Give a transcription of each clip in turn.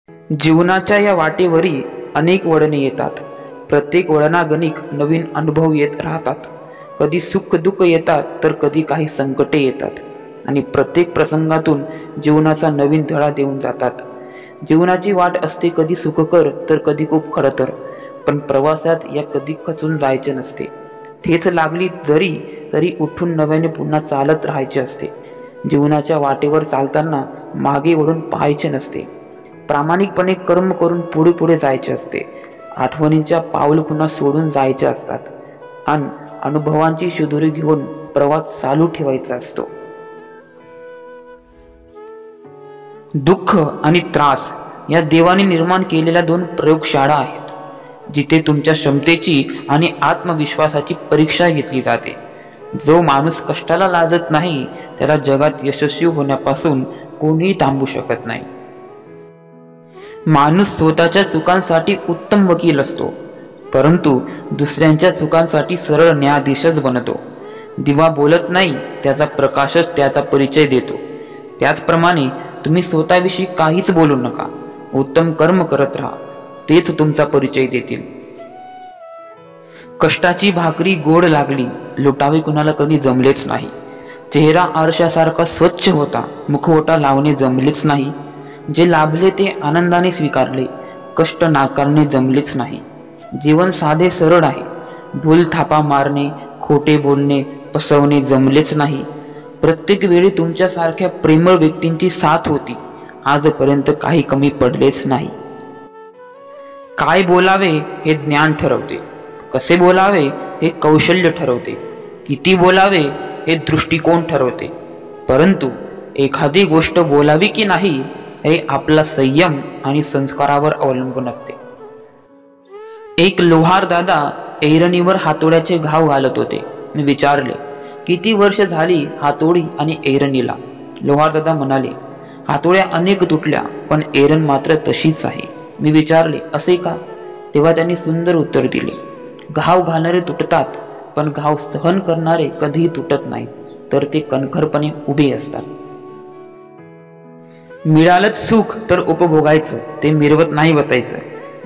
जीवनाच्या या वाटेवरी अनेक वळणे येतात. प्रत्येक वळणागणिक नवीन अनुभव येत राहतात. कधी सुख दुःख येतात तर कधी काही संकटे येतात आणि प्रत्येक प्रसंगातून जीवनाचा नवीन धडा देऊन जातात. जीवनाची वाट असते कधी सुखकर तर कधी खूप खडतर, पण प्रवासात या कधी खचून जायचे नसते. ठेच लागली तरी उठून नव्याने पुन्हा चालत राहायचे असते. जीवनाच्या वाटेवर चालताना मागे वळून पाहायचे नसते. प्रामाणिकपणे कर्म करून पुढे पुढे जायचे असते. आठवणींच्या पाऊलखुणा सोडून जायचे असतात आणि अनुभवांची शिदोरी घेऊन प्रवास चालू ठेवायचा असतो. दुःख आणि त्रास या देवाने निर्माण केलेल्या दोन प्रयोगशाळा आहेत, जिथे तुमच्या क्षमतेची आणि आत्मविश्वासाची परीक्षा घेतली जाते. जो माणूस कष्टाला लाजत नाही त्याला जगात यशस्वी होण्यापासून कोणीही थांबू शकत नाही. माणूस स्वतःच्या चुकांसाठी उत्तम वकील असतो, परंतु दुसऱ्यांच्या चुकांसाठी सरळ न्यायाधीशच बनतो. दिवा बोलत नाही, त्याचा प्रकाशच त्याचा परिचय देतो. त्याचप्रमाणे तुम्ही स्वतःविषयी काहीच बोलू नका. उत्तम कर्म करत राहा, तेच तुमचा परिचय देतील. कष्टाची भाकरी गोड लागली, लुटावे कुणाला कधी जमलेच नाही. चेहरा आरशासारखा स्वच्छ होता, मुखवटा लावणे जमलेच नाही. जे लाभले ते आनंदाने स्वीकारले, कष्ट नाकारणे जमलेच नाही. जीवन साधे सरळ आहे. भूल थापा मारणे, खोटे बोलणे, फसवणे जमलेच नाही. प्रत्येक वेळी तुमच्यासारख्या प्रेमळ व्यक्तींची साथ होती. आजपर्यंत काही कमी पडलेच नाही. काय बोलावे हे ज्ञान ठरवते, कसे बोलावे हे कौशल्य ठरवते, किती बोलावे हे दृष्टिकोन ठरवते. परंतु एखादी गोष्ट बोलावी की नाही हे आपला संयम आणि संस्कारावर अवलंबून असते. एक लोहार दादा ऐरणीवर हातोड्याचे घाव घालत होते. मी विचारले, किती वर्ष झाली हातोडी आणि ऐरणीला? लोहार दादा म्हणाले, हातोड्या अनेक तुटल्या पण ऐरण मात्र तशीच आहे. मी विचारले, असे का? तेव्हा त्यांनी सुंदर उत्तर दिले, घाव घालणारे तुटतात पण घाव सहन करणारे कधीही तुटत नाहीत, तर ते कणखरपणे उभे असतात. मिळालंच सुख तर उपभोगायचं, ते मिरवत नाही बसायचं.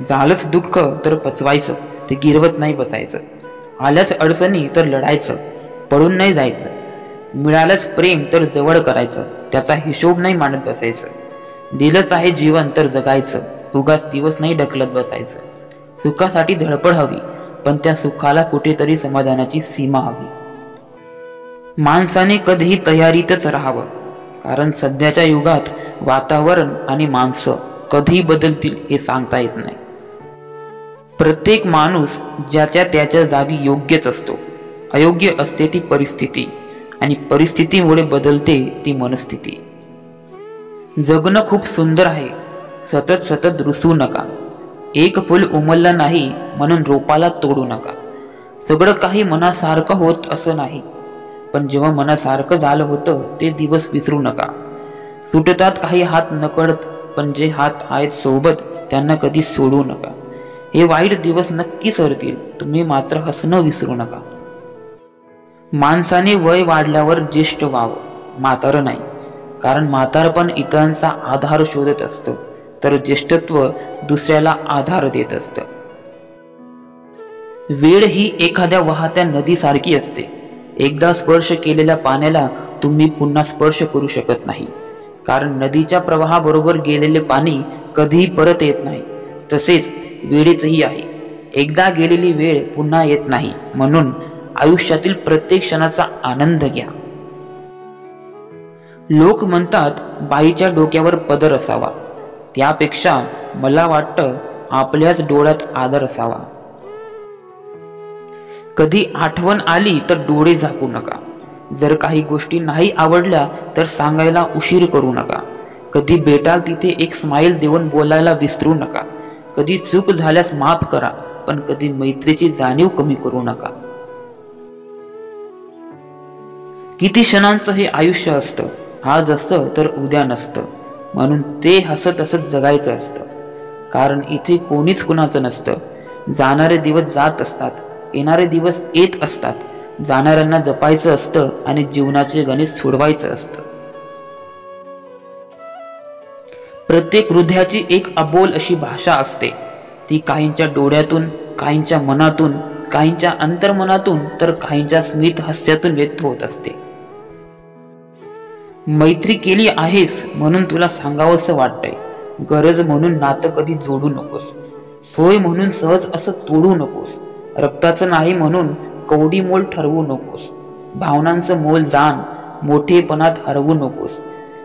झालंच दुःख तर पचवायचं, ते गिरवत नाही बसायचं. आल्याच अडचणी तर लढायचं, पळून नाही जायचं. मिळालंच प्रेम तर जवळ करायचं, त्याचा हिशोब नाही मांडत बसायचं. दिलंच आहे जीवन तर जगायचं, उगाच दिवस नाही ढकलत बसायचं. सुखासाठी धडपड हवी, पण त्या सुखाला कुठेतरी समाधानाची सीमा हवी. माणसाने कधीही तयारीतच राहावं, कारण सध्याच्या युगात वातावरण आणि माणसं कधी बदलतील हे सांगता येत नाही. प्रत्येक माणूस ज्याच्या त्याच्या जागी योग्यच असतो. अयोग्य असते ती परिस्थिती, आणि परिस्थितीमुळे बदलते ती मनस्थिती. जगणं खूप सुंदर आहे, सतत सतत रुसू नका. एक फुल उमललं नाही म्हणून रोपाला तोडू नका. सगळं काही मनासारखं होत असं नाही, पण जेव्हा मनासारखं झालं होतं ते दिवस विसरू नका. सुटतात काही हात नकळत, पण जे हात आहेत सोबत त्यांना कधी सोडू नका. हे वाईट दिवस नक्की सरतील, तुम्ही मात्र हसणं विसरू नका. माणसाने वय वाढल्यावर ज्येष्ठ व्हावं, म्हातारं नाही. कारण म्हातारपण इतरांचा आधार शोधत असतं, तर ज्येष्ठत्व दुसऱ्याला आधार देत असतं. वेळ ही एखाद्या वाहत्या नदीसारखी असते. एकदा स्पर्श केलेल्या पाण्याला तुम्ही पुन्हा स्पर्श करू शकत नाही, कारण नदीच्या प्रवाहाबरोबर गेलेले पाणी कधीही परत येत नाही. तसेच वेळेचंही आहे. एकदा गेलेली वेळ पुन्हा येत नाही, म्हणून आयुष्यातील प्रत्येक क्षणाचा आनंद घ्या. लोक म्हणतात बाईच्या डोक्यावर पदर असावा, त्यापेक्षा मला वाटतं आपल्याच डोळ्यात आदर असावा. कधी आठवण आली तर डोळे झाकू नका. जर काही गोष्टी नाही आवडल्या तर सांगायला उशीर करू नका. कधी भेटाल तिथे एक स्माईल देऊन बोलायला विसरू नका. कधी चूक झाल्यास माफ करा, पण कधी मैत्रीची जाणीव कमी करू नका. किती क्षणांचं हे आयुष्य असतं, आज असतं तर उद्या नसतं, म्हणून ते हसत हसत जगायचं असतं. कारण इथे कोणीच कुणाचं नसतं. जाणारे दिवस जात असतात, येणारे दिवस येत असतात. जाणाऱ्यांना जपायचं असतं आणि जीवनाचे गणित सोडवायचं असतं. प्रत्येक हृदयाची एक अबोल अशी भाषा असते. ती काहींच्या डोळ्यातून, काहींच्या मनातून, काहींच्या अंतर्मनातून तर काहींच्या स्मित हास्यातून व्यक्त होत असते. मैत्री केली आहेस म्हणून तुला सांगावंसं वाटतंय. गरज म्हणून नातं कधी जोडू नकोस. सोय म्हणून सहज असं तोडू नकोस. रक्ताचं नाही म्हणून कवडी मोल ठरवू नकोस. भावनांचं मोल जाण मोठेपणात हरवू नकोस.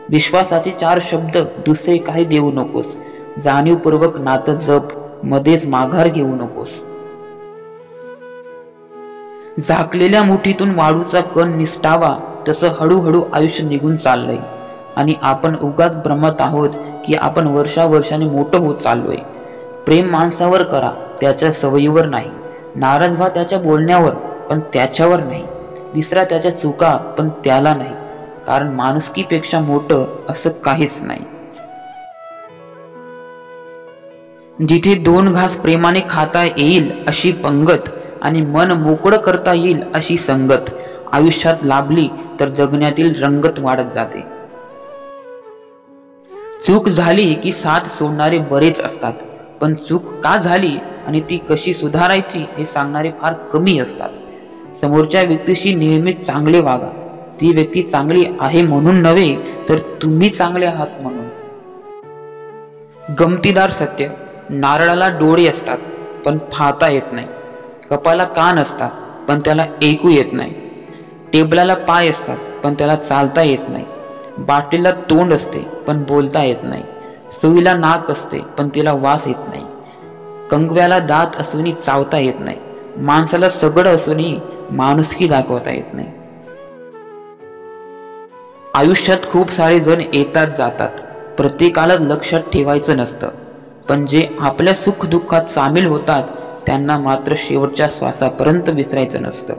विश्वासाचे 4 शब्द दुसरे काही देऊ नकोस. जाणीवपूर्वक नातं जप, मध्येच माघार घेऊ नकोस. झाकलेल्या मुठीतून वाळूचा कण निसटावा तसं हळूहळू आयुष्य निघून चाललंय आणि आपण उगाच भ्रमत आहोत की आपण वर्षावर्षाने मोठं होत चाललोय. प्रेम माणसावर करा, त्याच्या सवयीवर नाही. नाराज व्हा त्याच्या बोलण्यावर, पण त्याच्यावर नाही. विसरा त्याच्या चुका, पण त्याला नाही. कारण माणुसकीपेक्षा मोठं असं काहीच नाही. जिथे 2 घास प्रेमाने खाता येईल अशी पंगत आणि मन मोकळं करता येईल अशी संगत आयुष्यात लाभली तर जगण्यातील रंगत वाढत जाते. चूक झाली की साथ सोडणारे बरेच असतात, पण चूक का झाली आणि ती कशी सुधारायची हे सांगणारे फार कमी असतात. समोरच्या व्यक्तीशी नेहमीच चांगले वागा. ती व्यक्ती चांगली आहे म्हणून नव्हे, तर तुम्ही चांगले आहात म्हणून. गमतीदार सत्य: नारळाला डोळे असतात पण पाहता येत नाही. कपाला कान असतात पण त्याला ऐकू येत नाही. टेबलाला पाय असतात पण त्याला चालता येत नाही. बाटलीला तोंड असते पण बोलता येत नाही. सुईला नाक असते पण तिला वास येत नाही. कंगव्याला दात असूनही चावता येत नाही. माणसाला सगळं असूनही माणुसकी दाखवता येत नाही. आयुष्यात खूप सारे जण येतात जातात. प्रत्येकाला लक्षात ठेवायचं नसतं, पण जे आपल्या सुख दुःखात सामील होतात त्यांना मात्र शेवटच्या श्वासापर्यंत विसरायचं नसतं.